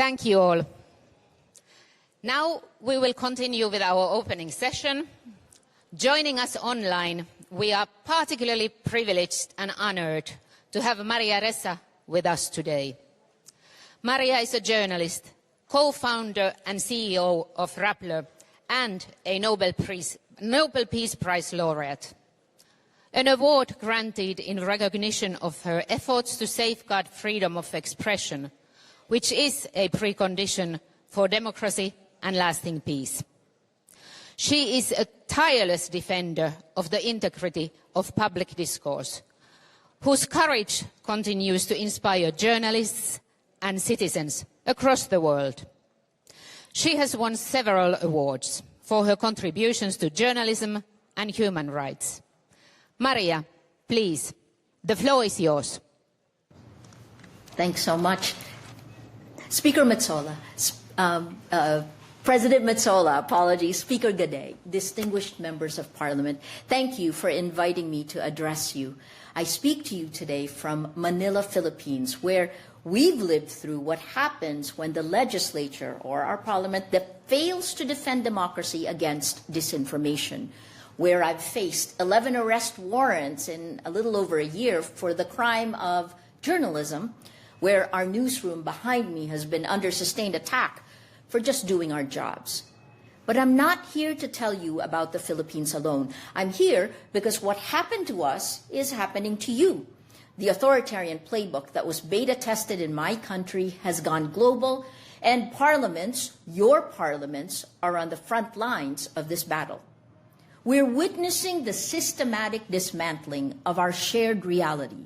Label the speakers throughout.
Speaker 1: Thank you all. Now we will continue with our opening session. Joining us online, we are particularly privileged and honored to have Maria Ressa with us today. Maria is a journalist, co-founder and CEO of Rappler, and a Nobel Peace Prize laureate. An award granted in recognition of her efforts to safeguard freedom of expression, which is a precondition for democracy and lasting peace. She is a tireless defender of the integrity of public discourse, whose courage continues to inspire journalists and citizens across the world. She has won several awards for her contributions to journalism and human rights. Maria, please, the floor is yours.
Speaker 2: Thanks so much. Speaker Metsola, President Metsola, apologies, Speaker Gade, distinguished members of Parliament, thank you for inviting me to address you. I speak to you today from Manila, Philippines, where we've lived through what happens when the legislature or our parliament that fails to defend democracy against disinformation, where I've faced 11 arrest warrants in a little over a year for the crime of journalism, where our newsroom behind me has been under sustained attack for just doing our jobs. But I'm not here to tell you about the Philippines alone. I'm here because what happened to us is happening to you. The authoritarian playbook that was beta tested in my country has gone global, and parliaments, your parliaments, are on the front lines of this battle. We're witnessing the systematic dismantling of our shared reality.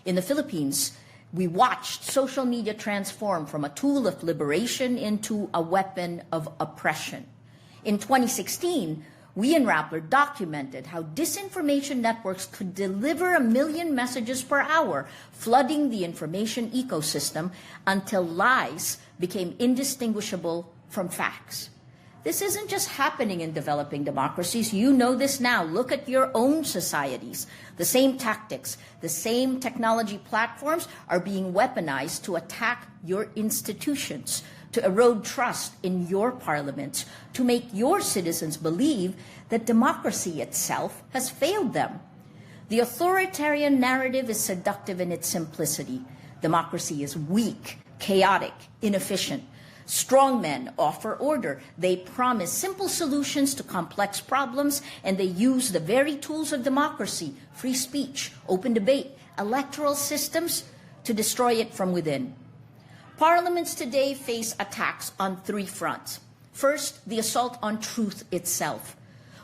Speaker 2: In the Philippines, we watched social media transform from a tool of liberation into a weapon of oppression. In 2016, we in Rappler documented how disinformation networks could deliver 1 million messages per hour, flooding the information ecosystem until lies became indistinguishable from facts. This isn't just happening in developing democracies. You know this now. Look at your own societies. The same tactics, the same technology platforms are being weaponized to attack your institutions, to erode trust in your parliaments, to make your citizens believe that democracy itself has failed them. The authoritarian narrative is seductive in its simplicity. Democracy is weak, chaotic, inefficient. Strong men offer order. They promise simple solutions to complex problems, and they use the very tools of democracy, free speech, open debate, electoral systems, to destroy it from within. Parliaments today face attacks on 3 fronts. First, the assault on truth itself.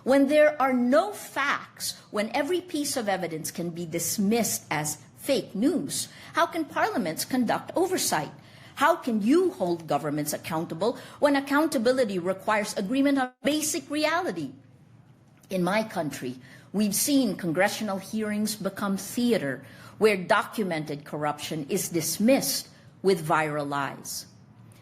Speaker 2: When there are no facts, when every piece of evidence can be dismissed as fake news, how can parliaments conduct oversight? How can you hold governments accountable when accountability requires agreement on basic reality? In my country, we've seen congressional hearings become theater, where documented corruption is dismissed with viral lies.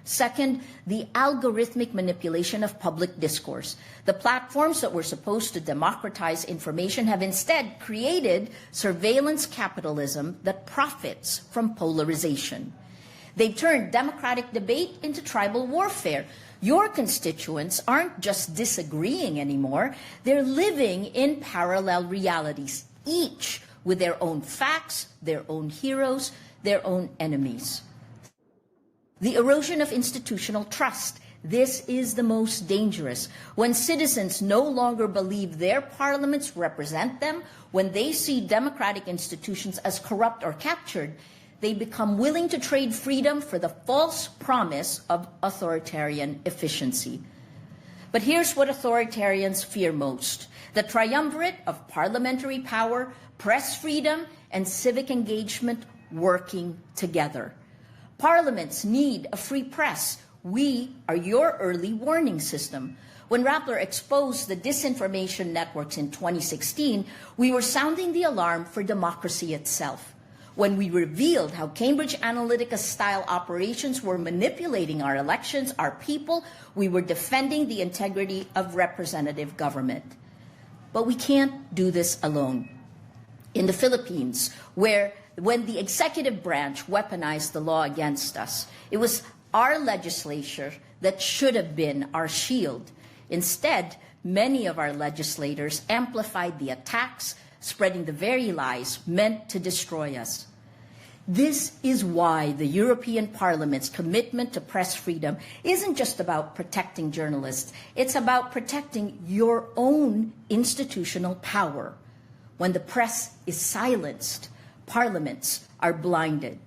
Speaker 2: Second, the algorithmic manipulation of public discourse. The platforms that were supposed to democratize information have instead created surveillance capitalism that profits from polarization. They've turned democratic debate into tribal warfare. Your constituents aren't just disagreeing anymore. They're living in parallel realities, each with their own facts, their own heroes, their own enemies. The erosion of institutional trust. This is the most dangerous. When citizens no longer believe their parliaments represent them, when they see democratic institutions as corrupt or captured, they become willing to trade freedom for the false promise of authoritarian efficiency. But here's what authoritarians fear most: the triumvirate of parliamentary power, press freedom, and civic engagement working together. Parliaments need a free press. We are your early warning system. When Rappler exposed the disinformation networks in 2016, we were sounding the alarm for democracy itself. When we revealed how Cambridge Analytica-style operations were manipulating our elections, our people, we were defending the integrity of representative government. But we can't do this alone. In the Philippines, when the executive branch weaponized the law against us, it was Our legislature that should have been our shield. Instead, many of our legislators amplified the attacks, spreading the very lies meant to destroy us. This is why the European Parliament's commitment to press freedom isn't just about protecting journalists. It's about protecting your own institutional power. When the press is silenced, parliaments are blinded.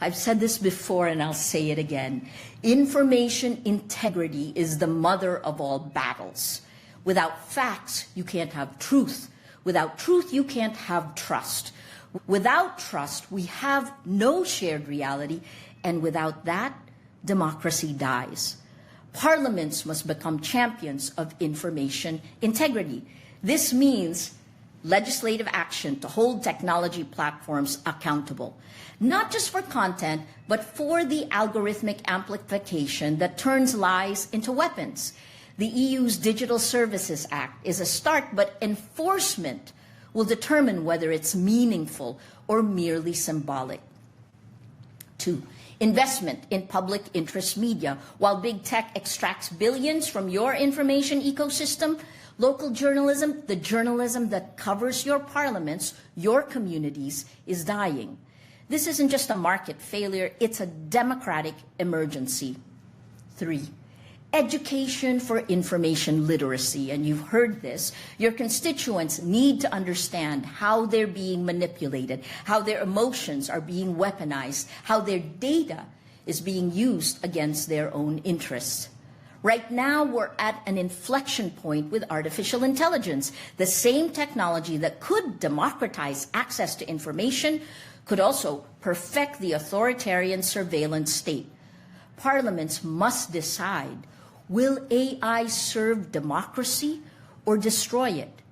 Speaker 2: I've said this before and I'll say it again. Information integrity is the mother of all battles. Without facts, you can't have truth. Without truth, you can't have trust. Without trust, we have no shared reality, and without that, democracy dies. Parliaments must become champions of information integrity. This means legislative action to hold technology platforms accountable, not just for content, but for the algorithmic amplification that turns lies into weapons. The EU's Digital Services Act is a start, but enforcement will determine whether it's meaningful or merely symbolic. 2, investment in public interest media. While big tech extracts billions from your information ecosystem, local journalism, the journalism that covers your parliaments, your communities, is dying. This isn't just a market failure, it's a democratic emergency. 3, education for information literacy, and you've heard this. Your constituents need to understand how they're being manipulated, how their emotions are being weaponized, how their data is being used against their own interests. Right now, we're at an inflection point with artificial intelligence. The same technology that could democratize access to information could also perfect the authoritarian surveillance state. Parliaments must decide, will AI serve democracy or destroy it?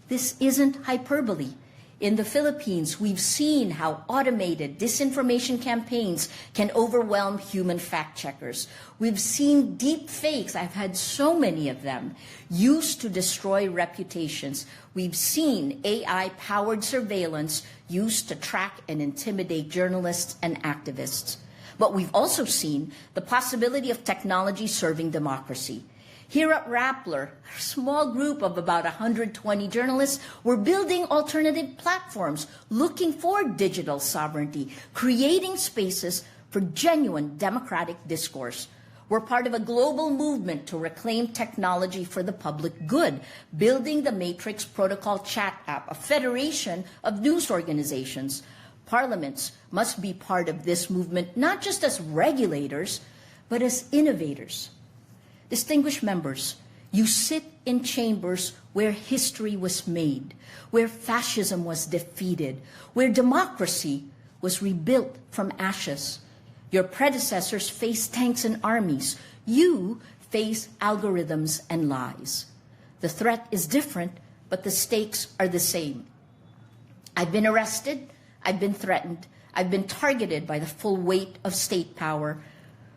Speaker 2: This isn't hyperbole. In the Philippines, we've seen how automated disinformation campaigns can overwhelm human fact-checkers. We've seen deep fakes, I've had so many of them, used to destroy reputations. We've seen AI-powered surveillance used to track and intimidate journalists and activists. But we've also seen the possibility of technology serving democracy. Here at Rappler, a small group of about 120 journalists were building alternative platforms, looking for digital sovereignty, creating spaces for genuine democratic discourse. We're part of a global movement to reclaim technology for the public good, building the Matrix Protocol chat app, a federation of news organizations. Parliaments must be part of this movement, not just as regulators, but as innovators. Distinguished members, you sit in chambers where history was made, where fascism was defeated, where democracy was rebuilt from ashes. Your predecessors faced tanks and armies. You face algorithms and lies. The threat is different, but the stakes are the same. I've been arrested. I've been threatened. I've been targeted by the full weight of state power,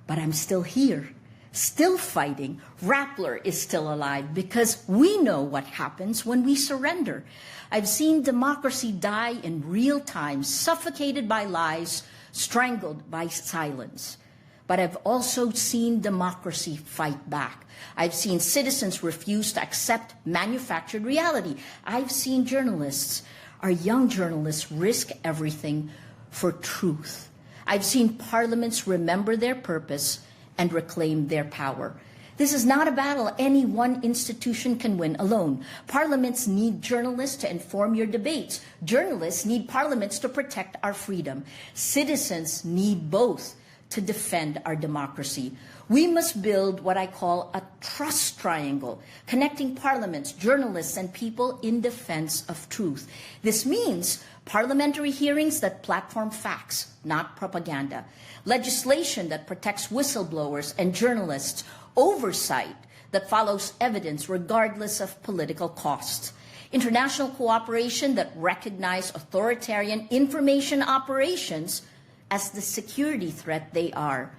Speaker 2: but I'm still here, still fighting. Rappler is still alive because we know what happens when we surrender. I've seen democracy die in real time, suffocated by lies, strangled by silence. But I've also seen democracy fight back. I've seen citizens refuse to accept manufactured reality. I've seen journalists, our young journalists, risk everything for truth. I've seen parliaments remember their purpose and reclaim their power. This is not a battle any one institution can win alone. Parliaments need journalists to inform your debates. Journalists need parliaments to protect our freedom. Citizens need both to defend our democracy. We must build what I call a trust triangle, connecting parliaments, journalists, and people in defense of truth. This means parliamentary hearings that platform facts, not propaganda, legislation that protects whistleblowers and journalists, oversight that follows evidence regardless of political costs, international cooperation that recognizes authoritarian information operations as the security threat they are.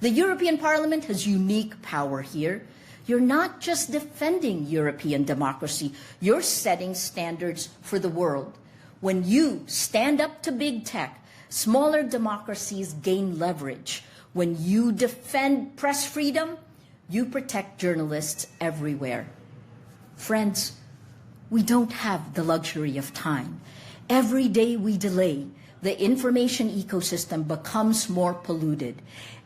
Speaker 2: The European Parliament has unique power here. You're not just defending European democracy, you're setting standards for the world. When you stand up to big tech, smaller democracies gain leverage. When you defend press freedom, you protect journalists everywhere. Friends, we don't have the luxury of time. Every day we delay, the information ecosystem becomes more polluted.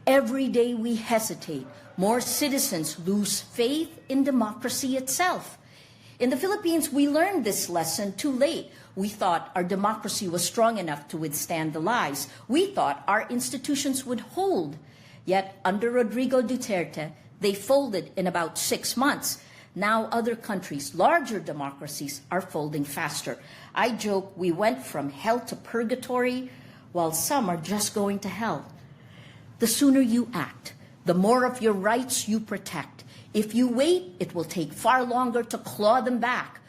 Speaker 2: Every day we hesitate, more citizens lose faith in democracy itself. In the Philippines, we learned this lesson too late. We thought our democracy was strong enough to withstand the lies. We thought our institutions would hold. Yet, under Rodrigo Duterte, they folded in about 6 months. Now other countries, larger democracies, are folding faster. I joke we went from hell to purgatory, while some are just going to hell. The sooner you act, the more of your rights you protect. If you wait, it will take far longer to claw them back.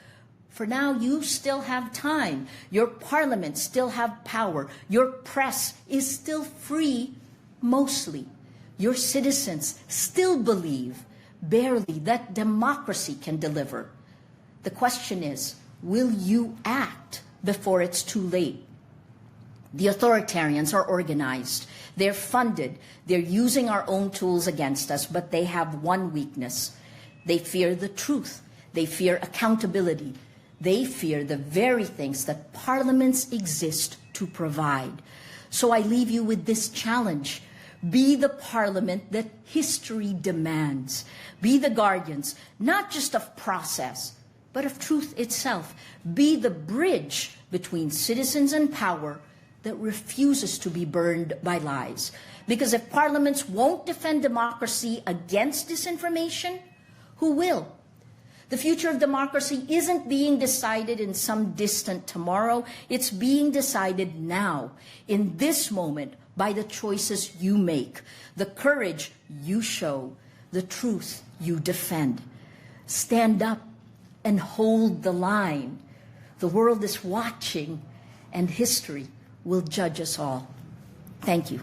Speaker 2: For now, you still have time. Your parliament still have power. Your press is still free, mostly. Your citizens still believe, barely, that democracy can deliver. The question is, will you act before it's too late? The authoritarians are organized. They're funded. They're using our own tools against us, but they have one weakness. They fear the truth. They fear accountability. They fear the very things that parliaments exist to provide. So I leave you with this challenge. Be the parliament that history demands. Be the guardians, not just of process, but of truth itself. Be the bridge between citizens and power that refuses to be burned by lies. Because if parliaments won't defend democracy against disinformation, who will? The future of democracy isn't being decided in some distant tomorrow. It's being decided now, in this moment, by the choices you make, the courage you show, the truth you defend. Stand up and hold the line. The world is watching, and history will judge us all. Thank you.